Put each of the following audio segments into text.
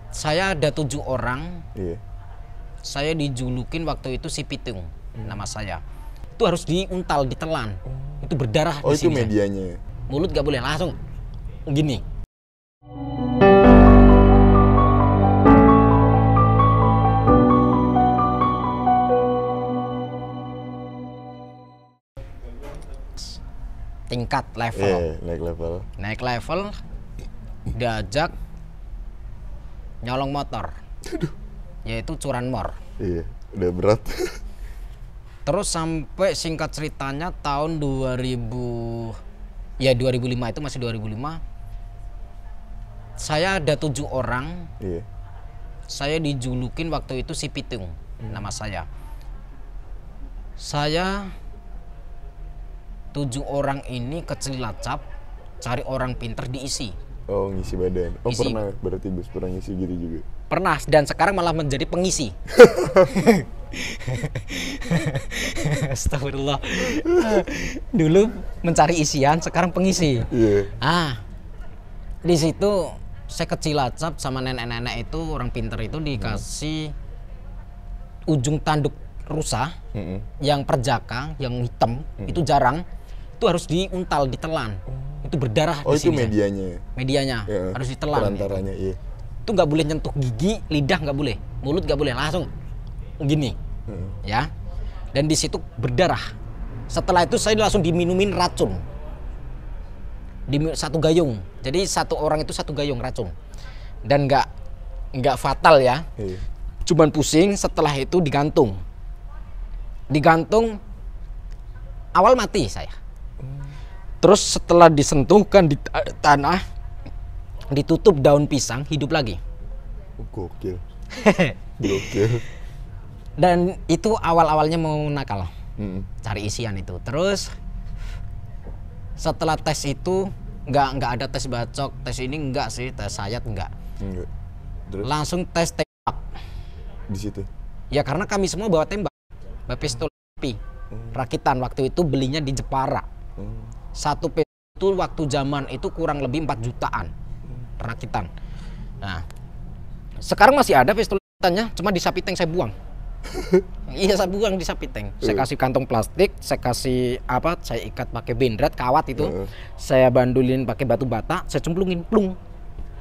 Saya ada 7 orang. Iya. Saya dijulukin waktu itu si Pitung, nama saya. Itu harus diuntal, ditelan. Itu berdarah Oh, di itu sini. medianya. Mulut gak boleh, langsung gini. Tingkat level. Iya, naik level. Naik level, diajak nyolong motor. Yaitu curanmor. Iya, udah berat. Terus sampai singkat ceritanya tahun 2000, ya 2005, itu masih 2005. Saya ada 7 orang. Iya. Saya dijulukin waktu itu si Pitung, nama saya. Saya 7 orang ini ke Cilacap cari orang pinter diisi. Oh, ngisi badan. Oh, Isi. pernah berarti Gus pernah ngisi gitu juga. Pernah, dan sekarang malah menjadi pengisi. Astagfirullah. Dulu mencari isian, sekarang pengisi. Iya. Di situ saya ke Cilacap sama nenek-nenek itu, orang pinter itu dikasih ujung tanduk rusa yang perjaka, yang hitam, itu jarang. Itu harus diuntal, ditelan. Itu berdarah Oh, di itu sini. medianya. Medianya Ya, harus ditelan. perantaranya, iya. Itu nggak boleh nyentuh gigi, lidah nggak boleh, mulut nggak boleh, langsung gini, ya. Dan di situ berdarah. Setelah itu saya langsung diminumin racun, satu gayung. Jadi satu orang itu satu gayung racun, dan nggak fatal ya. Iya. Cuman pusing. Setelah itu digantung. Awal mati saya. Terus setelah disentuhkan di tanah, ditutup daun pisang, hidup lagi. Oh, gokil. Gokil. Dan itu awal-awalnya mau nakal, cari isian itu. Terus setelah tes itu nggak ada tes bacok, tes ini enggak sih, tes sayat enggak. Enggak. Terus Langsung tes tembak. di situ. Ya karena kami semua bawa tembak, bawa pistol api, rakitan. Waktu itu belinya di Jepara. Satu pistol itu waktu zaman itu kurang lebih 4 jutaan rakitan. Nah, sekarang masih ada pistol rakitannya, cuma di sapi tank saya buang. Iya, saya buang di sapi tank. Saya kasih kantong plastik, saya kasih apa? Saya ikat pakai bendrat, kawat itu. Saya bandulin pakai batu bata, saya cemplungin, plung.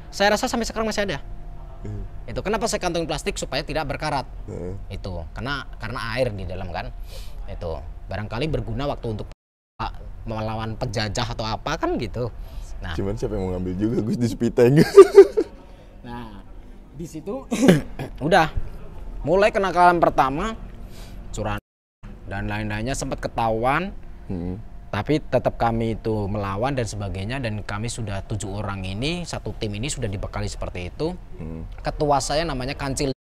Saya rasa sampai sekarang masih ada. Itu kenapa saya kantongin plastik supaya tidak berkarat. Itu karena air di dalam kan. Itu barangkali berguna waktu untuk melawan penjajah atau apa kan gitu. Nah, Cuman siapa yang mau ngambil juga Gus di Spiteng. nah di situ udah mulai kenakalan pertama, curang dan lain-lainnya sempat ketahuan. Tapi tetap kami itu melawan dan sebagainya, dan kami sudah 7 orang ini, satu tim ini sudah dibekali seperti itu. Ketua saya namanya Kancil,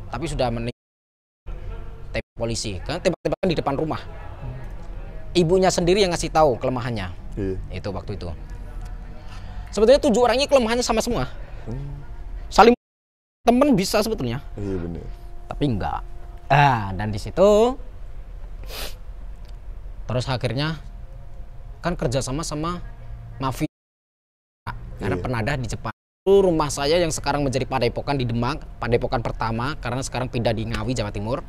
tapi sudah meninggal tembak polisi karena tembak-tembakan di depan rumah. Ibunya sendiri yang ngasih tahu kelemahannya. Itu waktu itu. Sebetulnya 7 orang ini kelemahannya sama semua. Saling temen bisa sebetulnya. Iya benar. Tapi enggak. Dan di situ terus akhirnya kan kerjasama sama mafia karena penadah di Jepang. Rumah saya yang sekarang menjadi Padepokan di Demak, Padepokan pertama karena sekarang pindah di Ngawi, Jawa Timur.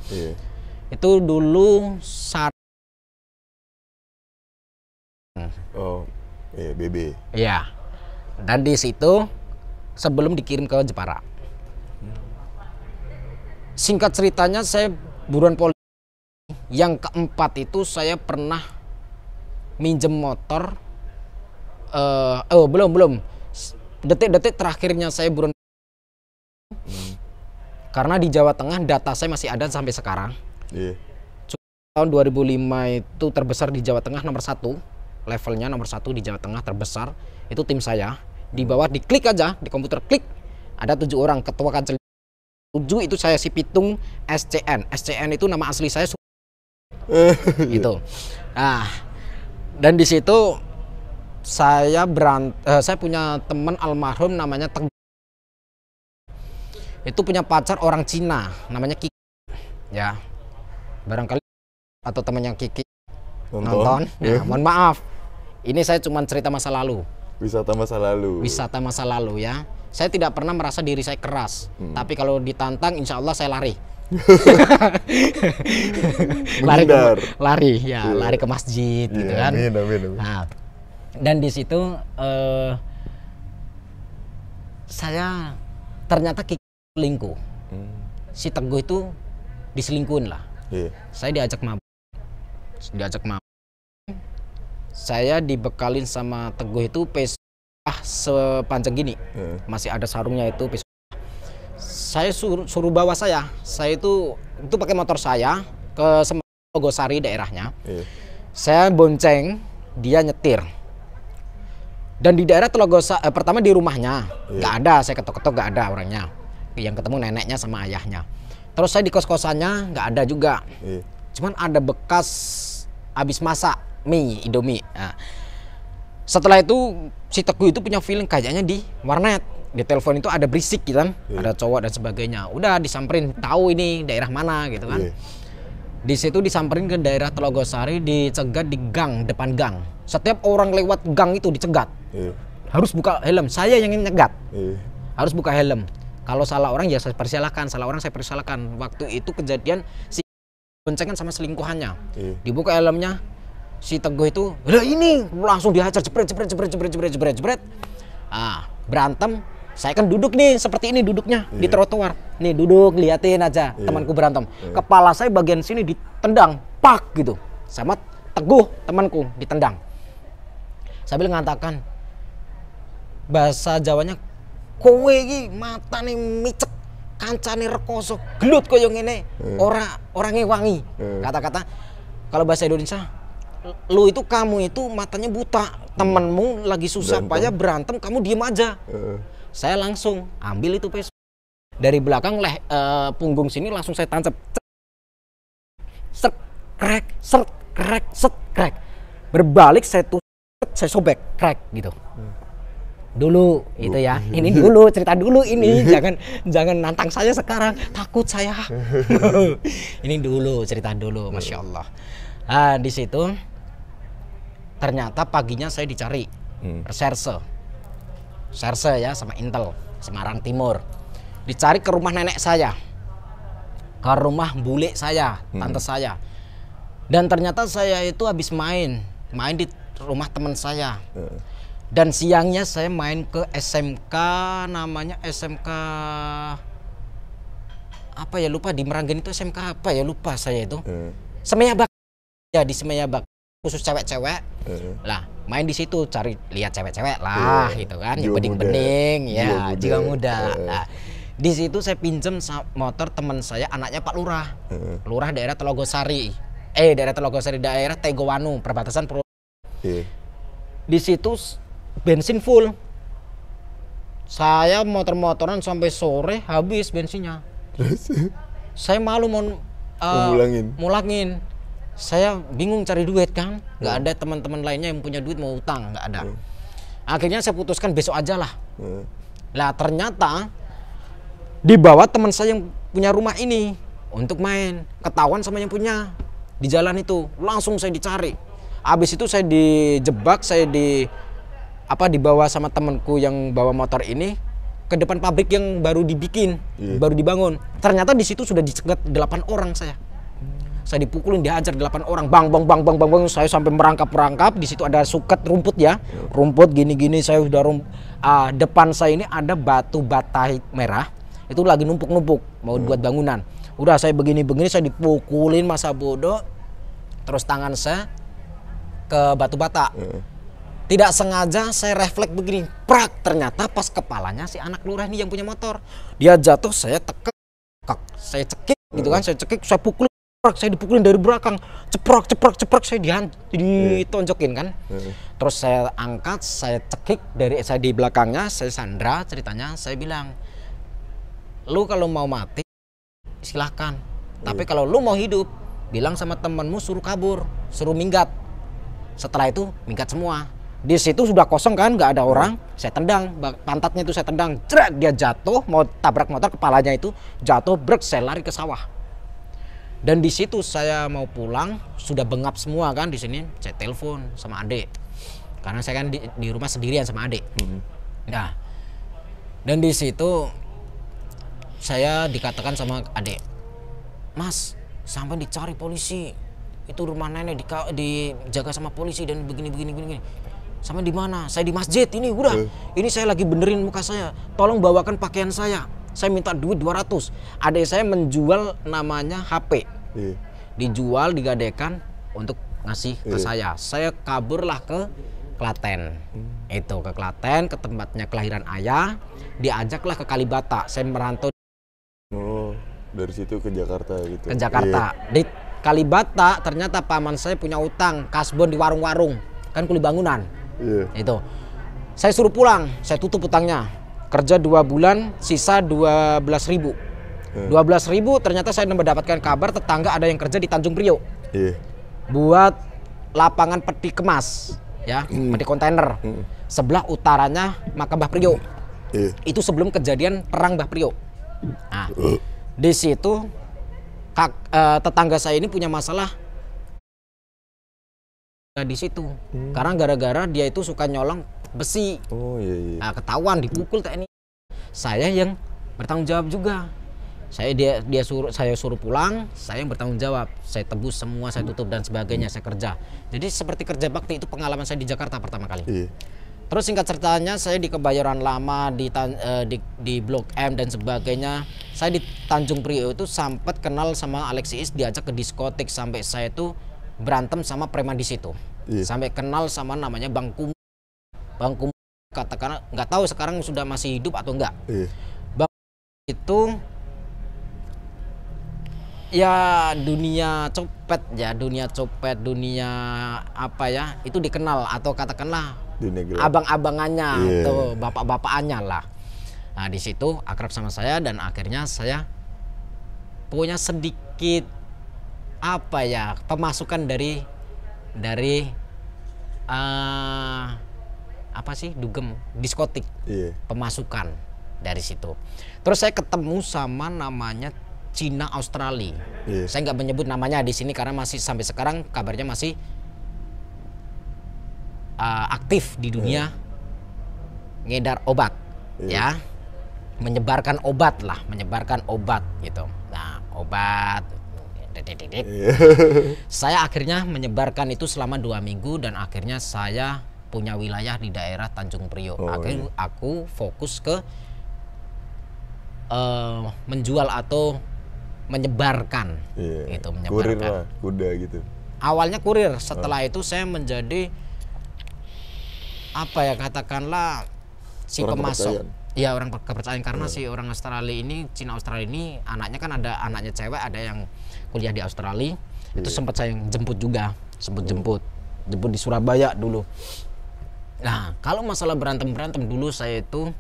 Itu dulu Iya, BB. Iya. Dan di situ sebelum dikirim ke Jepara. Singkat ceritanya saya buruan polisi. Yang keempat itu saya pernah minjem motor. Belum. Detik-detik terakhirnya saya buruan. Karena di Jawa Tengah data saya masih ada sampai sekarang. Iya. Tahun 2005 itu terbesar di Jawa Tengah nomor 1. Levelnya nomor 1 di Jawa Tengah terbesar. Itu tim saya. Di bawah diklik aja, di komputer klik. Ada 7 orang, ketua Kancil 7 itu saya si Pitung SCN. SCN itu nama asli saya. Gitu. Nah, dan di situ saya punya teman almarhum namanya Teng. Itu punya pacar orang Cina namanya Kiki. Ya. Barangkali atau temannya Kiki nonton. Nah, mohon maaf. Ini saya cuma cerita masa lalu. Wisata masa lalu. Wisata masa lalu ya. Saya tidak pernah merasa diri saya keras, tapi kalau ditantang, insya Allah saya lari. lari ya, lari ke masjid gitu kan. Amin. Nah, dan di situ saya ternyata selingkuh. Si Teguh itu diselingkuhin lah. Saya diajak mabuk. Saya dibekalin sama Teguh itu pisau sepanjang gini. Masih ada sarungnya itu pisau. Saya suruh bawa saya itu pakai motor saya ke Logosari daerahnya. Saya bonceng, dia nyetir. Dan di daerah Telogosari, pertama di rumahnya nggak ada, saya ketok-ketok nggak ada orangnya. Yang ketemu neneknya sama ayahnya. Terus saya di kos-kosannya nggak ada juga. Cuman ada bekas habis masak mie Indomie. Nah, setelah itu si Teguh itu punya feeling kayaknya di warnet. Di telepon itu ada berisik gitu kan, ada cowok dan sebagainya. Udah disamperin, tahu ini daerah mana gitu kan. Di situ disamperin ke daerah Telogosari, dicegat di gang, depan gang. Setiap orang lewat gang itu dicegat. Harus buka helm. Saya yang ingin nyegat. Harus buka helm. Kalau salah orang ya saya persilahkan, salah orang saya persilahkan. Waktu itu kejadian si boncengan sama selingkuhannya. Dibuka helmnya, si Teguh itu, lah ini langsung dihajar, jebret. Berantem. Saya kan duduk nih seperti ini duduknya di trotoar. Nih duduk liatin aja temanku berantem. Kepala saya bagian sini ditendang, pak gitu. Sama Teguh temanku ditendang. Sambil mengatakan bahasa Jawanya, kowe iki mata nih micek, kancane rekoso, gelut koyo ngene, orangnya wangi. Kata-kata kalau bahasa Indonesia, lu itu kamu itu matanya buta, temenmu lagi susah payah berantem, kamu diem aja. Saya langsung ambil itu pisau dari belakang punggung sini, langsung saya tancap, set krek, berbalik saya saya sobek, krek gitu. Dulu itu ya, ini dulu cerita dulu ini, jangan nantang saya sekarang, takut saya. Ini dulu cerita dulu, masya Allah. Nah, di situ ternyata paginya saya dicari Serse ya sama Intel Semarang Timur, dicari ke rumah nenek saya, ke rumah bule saya, tante saya. Dan ternyata saya itu habis main di rumah teman saya. Dan siangnya saya main ke SMK, namanya SMK apa ya, lupa, di Meranggen itu SMK apa ya, lupa saya itu. Semeyabak ya, di Semeyabak khusus cewek-cewek. Lah main di situ, cari lihat cewek-cewek lah gitu kan, yang bening-bening ya, jiwa muda. Nah, di situ saya pinjem motor teman saya, anaknya Pak Lurah. Lurah daerah Telogosari. Daerah Tegowanu, perbatasan Di situ bensin full. Saya motor-motoran sampai sore habis bensinnya. Saya malu mau mulangin. Saya bingung cari duit kan, nggak ada teman-teman lainnya yang punya duit mau utang, nggak ada. Akhirnya saya putuskan besok aja lah. Lah ternyata dibawa teman saya yang punya rumah ini untuk main, ketahuan sama yang punya di jalan itu, langsung saya dicari. Habis itu saya dijebak, saya dibawa sama temanku yang bawa motor ini ke depan pabrik yang baru dibikin, baru dibangun. Ternyata di situ sudah dicegat 8 orang saya. Saya dipukulin, dihajar 8 orang, bang. Saya sampai merangkap. Di situ ada suket rumput ya, rumput gini-gini. Saya udah depan saya ini ada batu bata merah, itu lagi numpuk-numpuk mau buat bangunan. Udah saya begini-begini, saya dipukulin masa bodoh. Terus tangan saya ke batu bata. Tidak sengaja saya refleks begini, prak. Ternyata pas kepalanya si anak lurah ini yang punya motor. Dia jatuh, saya tekek, saya cekik gitu kan, saya pukul. Saya dipukulin dari belakang, ceprok, saya ditonjokin kan. Terus saya angkat, saya cekik saya di belakangnya, saya sandra ceritanya, saya bilang, lu kalau mau mati silahkan, tapi kalau lu mau hidup, bilang sama temenmu suruh kabur, suruh minggat. Setelah itu minggat semua. Di situ sudah kosong kan, nggak ada orang. Saya tendang pantatnya itu, saya tendang, jrek, dia jatuh, mau tabrak motor, kepalanya itu jatuh, brek, saya lari ke sawah. Dan di situ saya mau pulang, sudah bengap semua kan di sini. Saya telepon sama adik, karena saya kan di rumah sendirian sama adik. Nah, Dan di situ saya dikatakan sama adik, Mas, sampai dicari polisi, itu rumah nenek dijaga sama polisi dan begini. Sampai di mana? Saya di masjid ini, udah. Ini saya lagi benerin muka saya. Tolong bawakan pakaian saya. Saya minta duit 200. Adik saya menjual namanya HP. Dijual, digadekan untuk ngasih ke saya. Saya kaburlah ke Klaten. Itu ke Klaten, ke tempatnya kelahiran ayah. Diajaklah ke Kalibata. Saya merantau. Oh, dari situ ke Jakarta gitu. Ke Jakarta. Di Kalibata ternyata paman saya punya utang kasbon di warung-warung. Kan kuli bangunan. Itu. Saya suruh pulang, saya tutup utangnya. Kerja 2 bulan, sisa 12.000. 12.000 ternyata saya mendapatkan kabar tetangga ada yang kerja di Tanjung Priok. Buat lapangan peti kemas, ya, peti kontainer. Sebelah utaranya makam Mbah Priok. Itu sebelum kejadian perang Mbah Priok. Nah, di situ tetangga saya ini punya masalah di situ. Karena gara-gara dia itu suka nyolong besi. Nah, ketahuan dipukul TNI. Saya yang bertanggung jawab juga. Saya suruh pulang, saya yang bertanggung jawab. Saya tebus semua, saya tutup dan sebagainya, saya kerja. Jadi seperti kerja bakti, itu pengalaman saya di Jakarta pertama kali. Terus singkat ceritanya saya di Kebayoran Lama, di Blok M dan sebagainya. Saya di Tanjung Priok itu sempat kenal sama Alexis, diajak ke diskotik sampai saya itu berantem sama preman di situ. Sampai kenal sama namanya Bang Kum. Bang Kum katakan nggak tahu sekarang sudah masih hidup atau enggak. Bang itu ya dunia copet ya, dunia apa ya, itu dikenal atau katakanlah abang-abangannya atau bapak-bapakannya lah. Nah, di situ akrab sama saya dan akhirnya saya punya sedikit apa ya, pemasukan dari apa sih, dugem diskotik. Pemasukan dari situ. Terus saya ketemu sama namanya Cina Australia. Saya nggak menyebut namanya di sini karena masih sampai sekarang kabarnya masih aktif di dunia ngedar obat, ya, menyebarkan obat gitu. Nah, obat. Saya akhirnya menyebarkan itu selama 2 minggu dan akhirnya saya punya wilayah di daerah Tanjung Priok. Akhirnya aku fokus ke menjual atau menyebarkan. Itu menyebarkan. Kurir lah, kuda gitu. Awalnya kurir, setelah itu saya menjadi apa ya, katakanlah si pemasok. Iya, orang kepercayaan karena si orang Australia ini, Cina Australia ini anaknya kan ada anaknya cewek, ada yang kuliah di Australia. Itu sempat saya jemput juga, jemput di Surabaya dulu. Nah, kalau masalah berantem dulu saya itu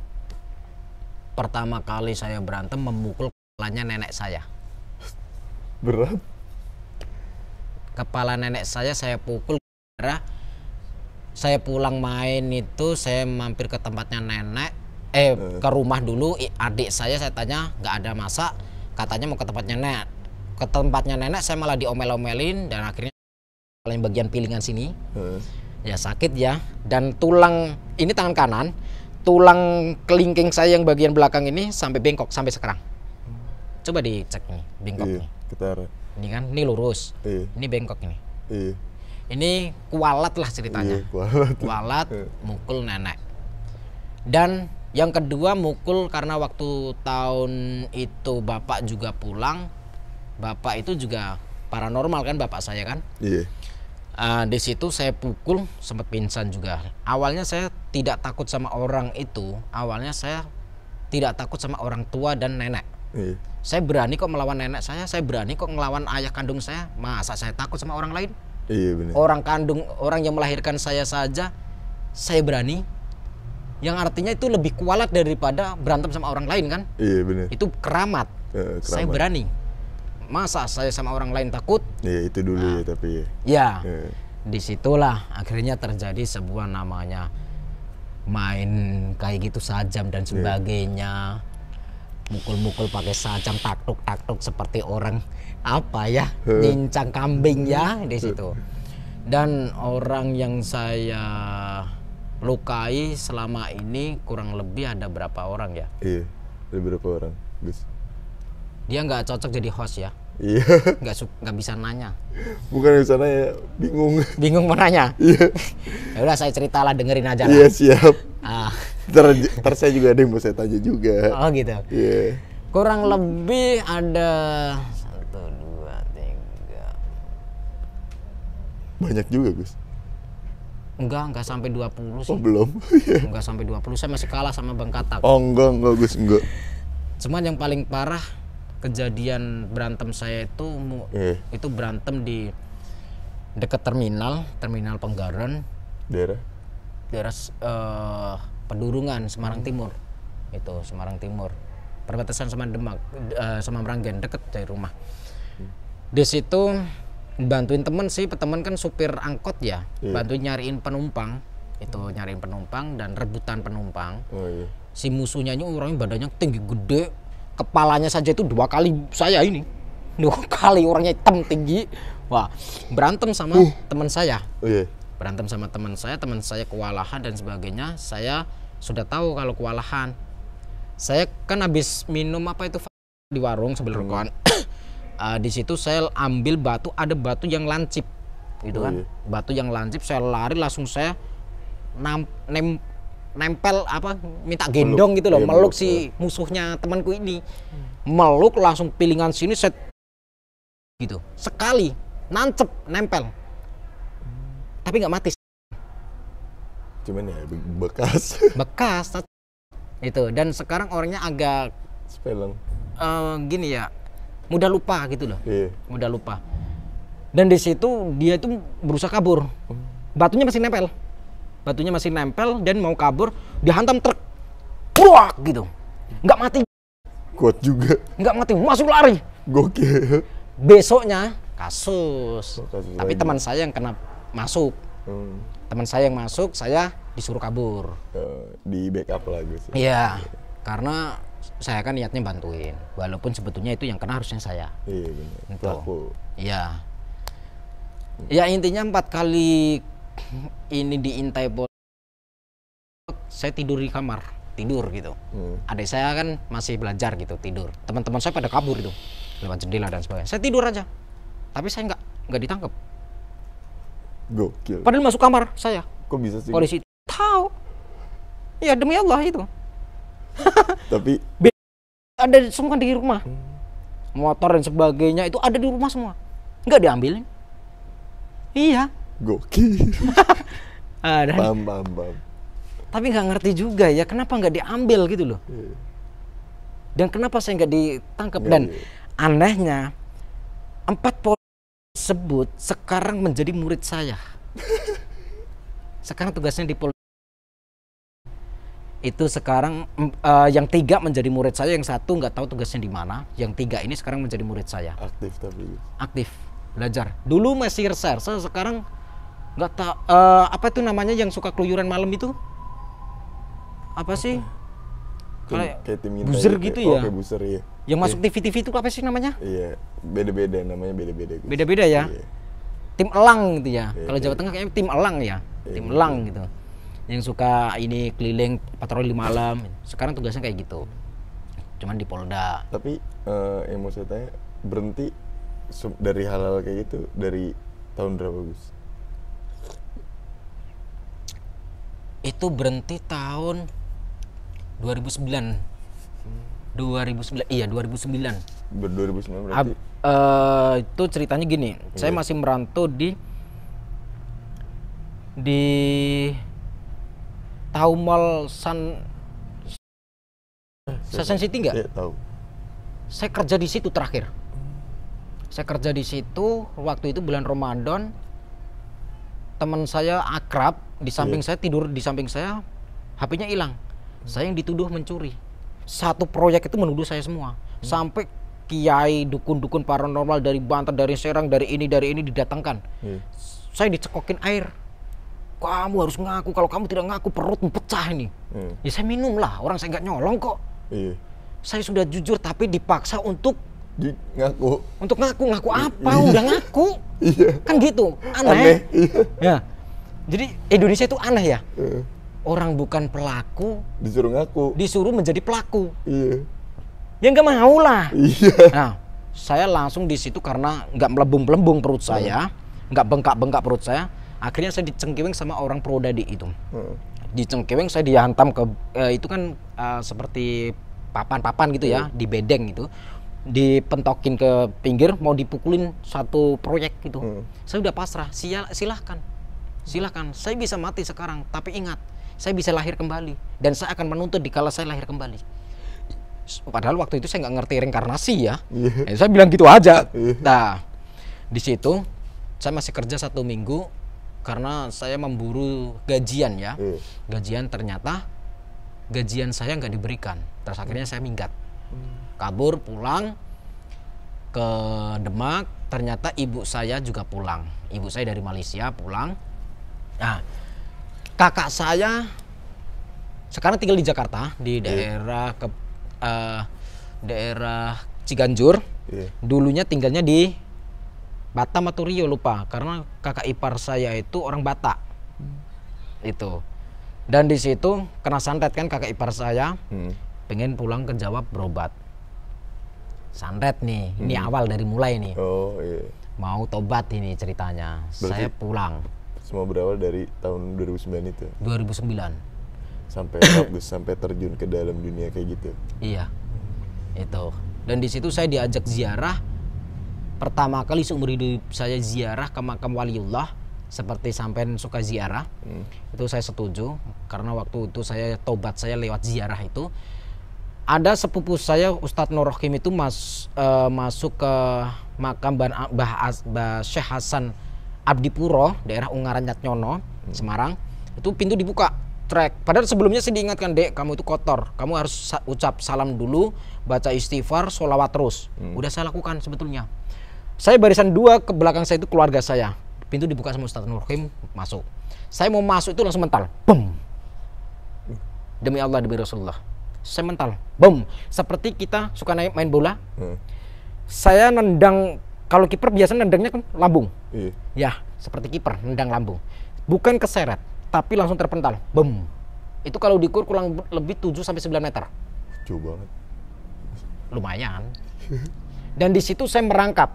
pertama kali saya berantem memukul kepalanya nenek saya. Berat. Kepala nenek saya pukul karena saya pulang main itu saya mampir ke tempatnya nenek, ke rumah dulu. Adik saya tanya nggak ada masak, katanya mau ke tempatnya nenek. Ke tempatnya nenek saya malah diomel-omelin dan akhirnya paling bagian pilingan sini ya sakit ya, dan tulang ini tangan kanan, tulang kelingking saya yang bagian belakang ini sampai bengkok sampai sekarang. Coba dicek nih bengkok nih. Ini kan, ini lurus, ini bengkok ini. Ini kualat lah ceritanya. Kualat mukul nenek. Dan yang kedua mukul karena waktu tahun itu bapak juga pulang. Bapak itu juga paranormal kan bapak saya kan. Di situ saya pukul sempat pingsan juga. Awalnya saya tidak takut sama orang itu. Awalnya saya tidak takut sama orang tua dan nenek. Saya berani kok melawan nenek saya berani kok melawan ayah kandung saya. Masa saya takut sama orang lain? Bener. Orang kandung, orang yang melahirkan saya saja saya berani. Yang artinya itu lebih kualat daripada berantem sama orang lain kan? Bener. Itu keramat. Saya berani. Masa saya sama orang lain takut? Itu dulu ya, tapi ya. Disitulah akhirnya terjadi sebuah namanya main kayak gitu sajam dan sebagainya. Mukul-mukul pakai sajam, taktuk seperti orang apa ya, nyincang kambing ya di situ. Dan orang yang saya melukai selama ini kurang lebih ada berapa orang ya? Iya. Ada berapa orang, Gus? Dia nggak cocok jadi host ya, Iya. nggak bisa nanya. Bukan di sana ya, bingung. Bingung mau nanya. Iya. Ya udah saya ceritalah, dengerin aja lah. Iya, siap. Ah. Ntar saya juga ada yang mau saya tanya juga. Oh gitu. Iya. Kurang lebih ada 1, 2, 3. Banyak juga, Gus. Enggak sampai 20 sih. Oh, belum. Enggak sampai 20, saya masih kalah sama Bang Katak. Oh, enggak, Gus, enggak. Cuman yang paling parah kejadian berantem saya itu berantem di dekat terminal Penggaran, Daerah Pedurungan, Semarang Timur. Itu Semarang Timur. Perbatasan sama Demak, sama Meranggen, deket dari rumah. Di situ bantuin temen sih, temen kan supir angkot ya, bantuin nyariin penumpang. Itu nyariin penumpang dan rebutan penumpang. Oh iya. Si musuhnya ini orangnya badannya tinggi gede, kepalanya saja itu 2 kali saya ini, 2 kali, orangnya hitam tinggi. Wah, berantem sama teman saya. Oh iya. Berantem sama teman saya kewalahan dan sebagainya. Saya sudah tahu kalau kewalahan. Saya kan habis minum apa itu di warung sebelah rokokan. Di situ saya ambil batu, ada batu yang lancip gitu kan. Batu yang lancip, saya lari langsung saya nempel apa, minta gendong gitu loh, meluk si musuhnya temanku ini. Meluk langsung pilingan sini set gitu. Sekali nancep, nempel. Tapi nggak mati. Cuman ya bekas. Bekas itu, dan sekarang orangnya agak Sepeleng. Gini ya, mudah lupa gitu loh. Iya. Mudah lupa. Dan di situ dia itu berusaha kabur. Batunya masih nempel dan mau kabur, dihantam truk. Wah gitu. Nggak mati. Kuat juga. Nggak mati, masuk lari. Gokil. Besoknya kasus. Tapi lagi. teman saya yang kena masuk. Teman saya yang masuk, saya disuruh kabur. Di backup lah, Gus. Iya. Karena saya kan niatnya bantuin, walaupun sebetulnya itu yang kena harusnya saya. Iya benar. Itu. Pelaku. Iya. Ya intinya 4 kali ini diintai saya tidur di kamar, tidur gitu. Adik saya kan masih belajar gitu, tidur. Teman-teman saya pada kabur itu lewat jendela dan sebagainya. Saya tidur aja, tapi saya nggak ditangkap. Gokil. Padahal masuk kamar saya. Kok bisa sih? Polisi tahu. Ya demi Allah itu. Tapi ada semua di rumah. Motor dan sebagainya itu ada di rumah semua. Nggak diambilin. Iya. gokil. Dan, Paham. tapi nggak ngerti juga ya kenapa nggak diambil gitu loh. Dan kenapa saya nggak ditangkap. Dan anehnya 4 polisi tersebut sekarang menjadi murid saya. Sekarang tugasnya di polisi. Itu sekarang yang 3 menjadi murid saya, yang 1 nggak tahu tugasnya di mana, yang 3 ini sekarang menjadi murid saya. Aktif tapi. Aktif belajar. Dulu masih reserse, sekarang nggak tahu apa itu namanya yang suka keluyuran malam itu? Apa sih? Kayak tim intai buzzer gitu ya. Kayak buzzer ya. Yang masuk TV itu apa sih namanya? Iya, beda-beda namanya, beda-beda. Beda-beda ya. Iya. Tim elang gitu ya. Iya, Kalau Jawa Tengah kayaknya tim elang ya. Tim elang gitu. Yang suka ini keliling patroli malam. Sekarang tugasnya kayak gitu. Cuman di Polda. Tapi yang mau saya tanya, berhenti dari hal-hal kayak gitu dari tahun berapa, Gus? Itu berhenti tahun 2009. 2009. Iya, 2009. 2009 berarti. Itu ceritanya gini. Saya masih merantau di tahu Mall Sunshine City nggak? Iya, tahu. Saya kerja di situ terakhir. Saya kerja di situ waktu itu bulan Ramadan. Teman saya akrab di samping saya, tidur di samping saya, HP-nya hilang. Saya yang dituduh mencuri. Satu proyek itu menuduh saya semua. Sampai kiai, dukun-dukun paranormal dari Banten, dari Serang, dari ini didatangkan. Saya dicekokin air. Kamu harus ngaku, kalau kamu tidak ngaku perutmu pecah ini. Ya saya minum lah, orang saya nggak nyolong kok. Saya sudah jujur tapi dipaksa untuk ngaku. Untuk ngaku apa? Udah ngaku. Kan gitu, aneh. Aneh. Ya. Jadi Indonesia itu aneh ya. orang bukan pelaku Disuruh ngaku. disuruh menjadi pelaku. Iya. Ya nggak mau lah. Iya. Nah, saya langsung di situ karena nggak melembung-melembung perut saya, nggak bengkak-bengkak perut saya. Akhirnya saya dicengkeweng sama orang Prodadi itu. Dicengkeweng, saya dihantam ke itu kan seperti papan-papan gitu ya, di bedeng gitu. Dipentokin ke pinggir, mau dipukulin satu proyek gitu. Saya udah pasrah, silahkan. Saya bisa mati sekarang, tapi ingat, saya bisa lahir kembali dan saya akan menuntut dikala saya lahir kembali. Padahal waktu itu saya nggak ngerti reinkarnasi ya. Saya bilang gitu aja. Nah, di situ saya masih kerja 1 minggu karena saya memburu gajian ya. Gajian, ternyata gajian saya nggak diberikan. Terus akhirnya saya minggat. Kabur pulang ke Demak, ternyata ibu saya juga pulang. Ibu saya dari Malaysia pulang. Nah, kakak saya sekarang tinggal di Jakarta, di daerah Ciganjur. Dulunya tinggalnya di Batam atau Riau lupa, karena kakak ipar saya itu orang Batak. Itu. Dan di situ kena santet kan kakak ipar saya. Pengen pulang ke Jawa berobat. Santet nih, ini awal dari mulai nih. Oh iya. Mau tobat ini ceritanya. Berarti saya pulang. Semua berawal dari tahun 2009 itu. 2009. Sampai terjun ke dalam dunia kayak gitu. Iya. Itu. Dan di situ saya diajak ziarah. Pertama kali seumur hidup saya ziarah ke makam waliullah. Seperti sampean suka ziarah. Itu saya setuju karena waktu itu saya tobat saya lewat ziarah itu. Ada sepupu saya Ustadz Nur Rohim itu masuk ke makam Mbah Syekh Hasan Abdipuro, daerah Ungaran Nyatnyono, Semarang. Itu pintu dibuka, trek. Padahal sebelumnya saya diingatkan, Dek, kamu itu kotor. Kamu harus ucap salam dulu, baca istighfar, sholawat terus. Udah saya lakukan sebetulnya. Saya barisan 2 ke belakang saya itu keluarga saya. Pintu dibuka sama Ustadz Nur Rohim, masuk. Saya mau masuk itu langsung mental, bum. Demi Allah, demi Rasulullah. Saya mental, bom. Seperti kita suka main bola. Saya nendang, kalau kiper biasa nendangnya kan lambung. Ya, seperti kiper nendang lambung. Bukan keseret, tapi langsung terpental, bom. Itu kalau diukur kurang lebih 7-9 meter. Jauh banget. Lumayan. Dan di situ saya merangkap.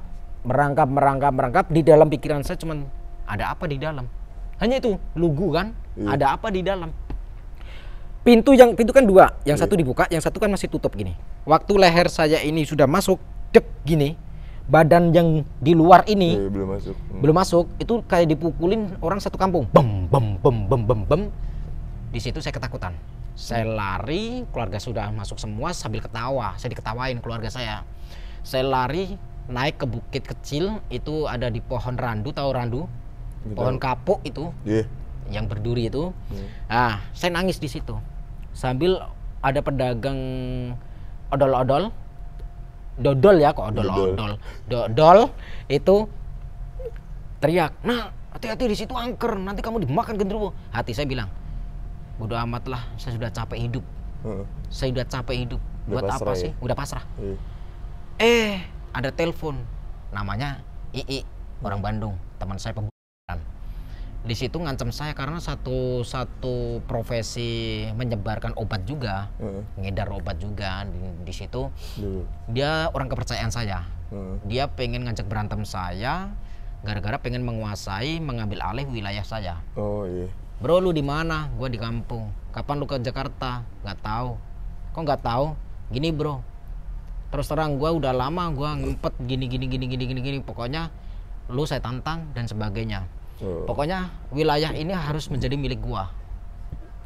Di dalam pikiran saya cuman ada apa di dalam? Hanya itu, lugu kan? Ada apa di dalam? Pintu kan 2, yang satu dibuka, yang satu kan masih tutup gini. Waktu leher saya ini sudah masuk, dek gini, badan yang di luar ini belum masuk, itu kayak dipukulin orang satu kampung, bem. Di situ saya ketakutan, saya lari, keluarga sudah masuk semua sambil ketawa, saya diketawain keluarga saya. Saya lari naik ke bukit kecil, itu ada di pohon randu, tahu randu? Pohon kapuk itu, yang berduri itu. Nah, saya nangis di situ. Sambil ada pedagang odol-odol, dodol ya kok dodol itu teriak, "Nah, hati-hati di situ angker, nanti kamu dimakan genderuwo." Hati saya bilang, bodo amat lah, saya sudah capek hidup. Saya sudah capek hidup. Buat apa sih? Udah pasrah. Ada telepon, namanya II, orang Bandung, teman saya pembunuhan. Di situ ngancam saya karena satu profesi menyebarkan obat juga, ngedar obat juga di situ. Dia orang kepercayaan saya. Dia pengen ngajak berantem saya gara-gara pengen menguasai, mengambil alih wilayah saya. Oh iya. Bro, lu di mana? Gua di kampung. Kapan lu ke Jakarta? Nggak tahu. Kok nggak tahu? Gini bro, terus terang gua udah lama gua ngempet gini. Pokoknya lu saya tantang dan sebagainya. Pokoknya wilayah ini harus menjadi milik gua.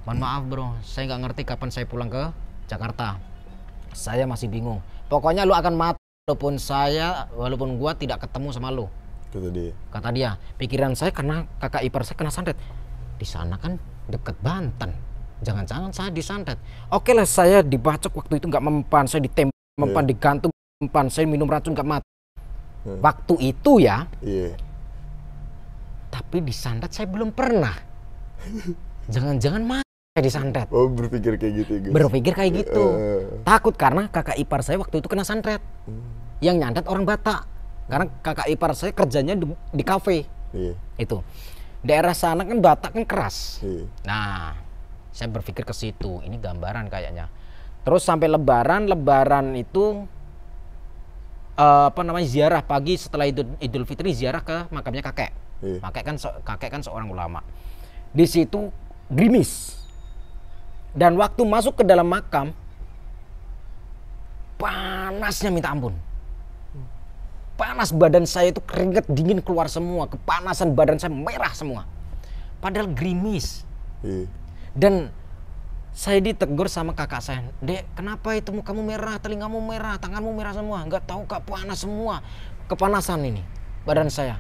Mohon maaf bro, saya nggak ngerti kapan saya pulang ke Jakarta. Saya masih bingung. Pokoknya lu akan mati walaupun gua tidak ketemu sama lu. Kata dia. Pikiran saya karena kakak ipar saya kena santet. Di sana kan deket Banten. Jangan-jangan saya disantet. Oke lah, saya dibacok waktu itu nggak mempan. Saya ditembak mempan, digantung mempan. Saya minum racun nggak mati. Waktu itu ya. Tapi disantet saya belum pernah. Jangan-jangan mati saya disantet. Oh, berpikir kayak gitu guys. Berpikir kayak gitu. Takut karena kakak ipar saya waktu itu kena santet. Yang nyantet orang Batak. Karena kakak ipar saya kerjanya di kafe. Itu. Daerah sana kan Batak kan keras. Nah, Saya berpikir ke situ, ini gambaran kayaknya. Terus sampai Lebaran itu ziarah pagi setelah Idul Fitri, ziarah ke makamnya kakek. Kakek kan seorang ulama. Di situ gerimis. Dan waktu masuk ke dalam makam, panasnya minta ampun. Panas badan saya itu, keringat dingin keluar semua, kepanasan badan saya merah semua. Padahal gerimis. Dan saya ditegur sama kakak saya, "Dek, kenapa itu kamu merah, telingamu merah, tanganmu merah semua? Nggak tahu kak, panas semua, kepanasan ini badan saya."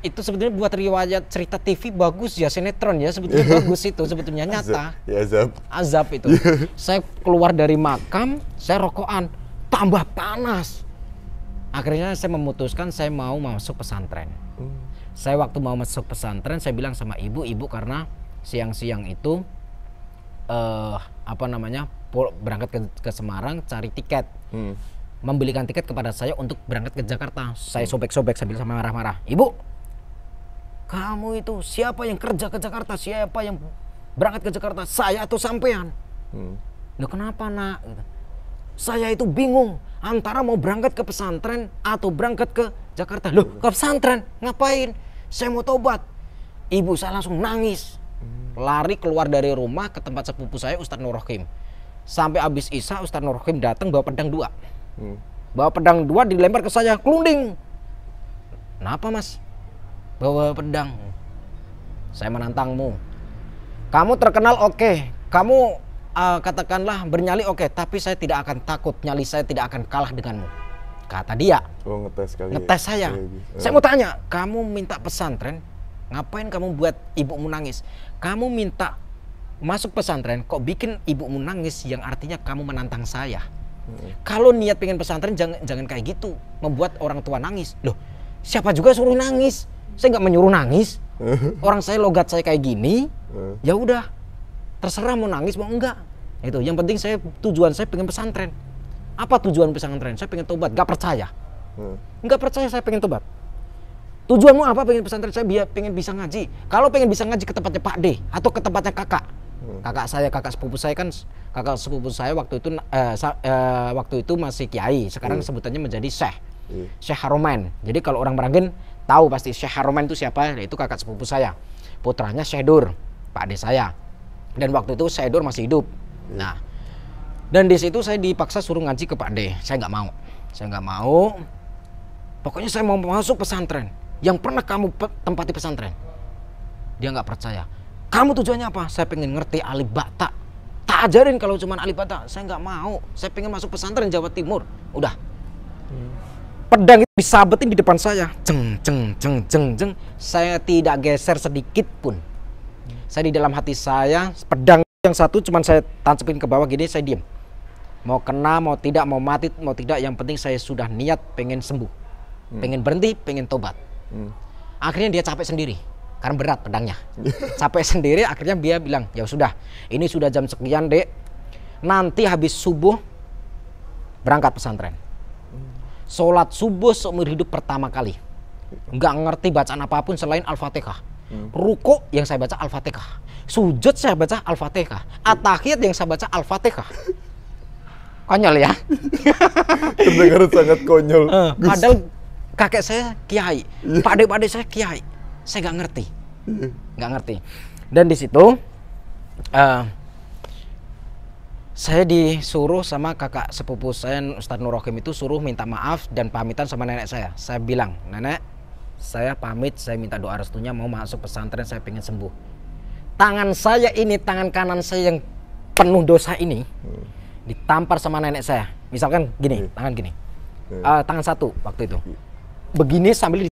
Itu sebetulnya buat riwayat cerita TV bagus ya, sinetron ya, sebetulnya bagus itu, sebetulnya nyata. Azab itu. Saya keluar dari makam, saya rokokan, tambah panas. Akhirnya saya memutuskan saya mau masuk pesantren. Saya waktu mau masuk pesantren, saya bilang sama ibu karena siang-siang itu berangkat ke Semarang cari tiket. Membelikan tiket kepada saya untuk berangkat ke Jakarta. Saya sobek-sobek sambil sama marah-marah. "Ibu, kamu itu siapa yang kerja ke Jakarta? Siapa yang berangkat ke Jakarta? Saya atau sampean?" "Loh kenapa nak?" Gitu. "Saya itu bingung antara mau berangkat ke pesantren atau berangkat ke Jakarta." "Loh ke pesantren? Ngapain?" "Saya mau tobat." Ibu saya langsung nangis. Lari keluar dari rumah ke tempat sepupu saya, Ustadz Nur Rohim. Sampai habis Isya, Ustadz Nur Rohim datang bawa pedang 2. Bawa pedang 2 dilempar ke saya, kelunding. "Kenapa mas? Bawa pedang?" "Saya menantangmu. Kamu terkenal oke. Kamu katakanlah bernyali oke. Tapi saya tidak akan takut. Nyali saya tidak akan kalah denganmu." Kata dia. Ngetes kali. Ngetes saya. Saya mau tanya, kamu minta pesantren, ngapain kamu buat ibumu nangis? Kamu minta masuk pesantren, kok bikin ibumu nangis, yang artinya kamu menantang saya. Kalau niat pengen pesantren jangan kayak gitu, membuat orang tua nangis. Loh, siapa juga suruh nangis? Saya nggak menyuruh nangis. Orang saya logat saya kayak gini, ya udah, terserah mau nangis mau enggak. Itu yang penting tujuan saya pengen pesantren. Apa tujuan pesantren? Saya pengen tobat. Nggak percaya. Nggak percaya saya pengen tobat. "Tujuanmu apa pengen pesantren?" "Saya pengen bisa ngaji." "Kalau pengen bisa ngaji ke tempatnya Pak D atau ke tempatnya kakak?" Kakak sepupu saya waktu itu masih kiai, sekarang sebutannya menjadi Syekh Haromen. Jadi kalau orang Meranggen tahu pasti Syekh Haromen itu siapa, itu kakak sepupu saya. Putranya Syekh Dur, Pak D saya. Dan waktu itu Syekh Dur masih hidup. Nah, dan di situ saya dipaksa suruh ngaji ke Pak D. Saya nggak mau. Pokoknya saya mau masuk pesantren. "Yang pernah kamu tempati pesantren?" Dia nggak percaya. "Kamu tujuannya apa?" "Saya pengen ngerti alif bata." "Tak ajarin kalau cuma alif bata." "Saya nggak mau. Saya pengen masuk pesantren Jawa Timur." Udah. Pedang itu disabetin di depan saya. Jeng. Saya tidak geser sedikit pun. Saya di dalam hati saya, pedang yang satu cuma saya tancapin ke bawah gini, saya diem. Mau kena, mau tidak, mau mati, mau tidak, yang penting saya sudah niat pengen sembuh. Pengen berhenti, pengen tobat. Akhirnya dia capek sendiri karena berat pedangnya. Capek sendiri, akhirnya dia bilang, "Ya sudah, ini sudah jam sekian Dek, nanti habis subuh berangkat pesantren." Sholat subuh seumur hidup pertama kali, nggak ngerti bacaan apapun selain Al-Fatihah. Ruku yang saya baca Al-Fatihah, sujud saya baca Al-Fatihah, at-tahiyat yang saya baca Al-Fatihah. Konyol ya. Terdengar sangat konyol. Padahal kakek saya kiai, Pak D saya kiai, saya nggak ngerti. Dan di situ saya disuruh sama kakak sepupu saya, Ustadz Nur Rohim itu suruh minta maaf dan pamitan sama nenek saya. Saya bilang, "Nenek, saya pamit, saya minta doa restunya mau masuk pesantren, saya pengen sembuh." Tangan saya ini, tangan kanan saya yang penuh dosa ini, ditampar sama nenek saya. Misalkan gini, tangan gini, tangan satu waktu itu begini sambil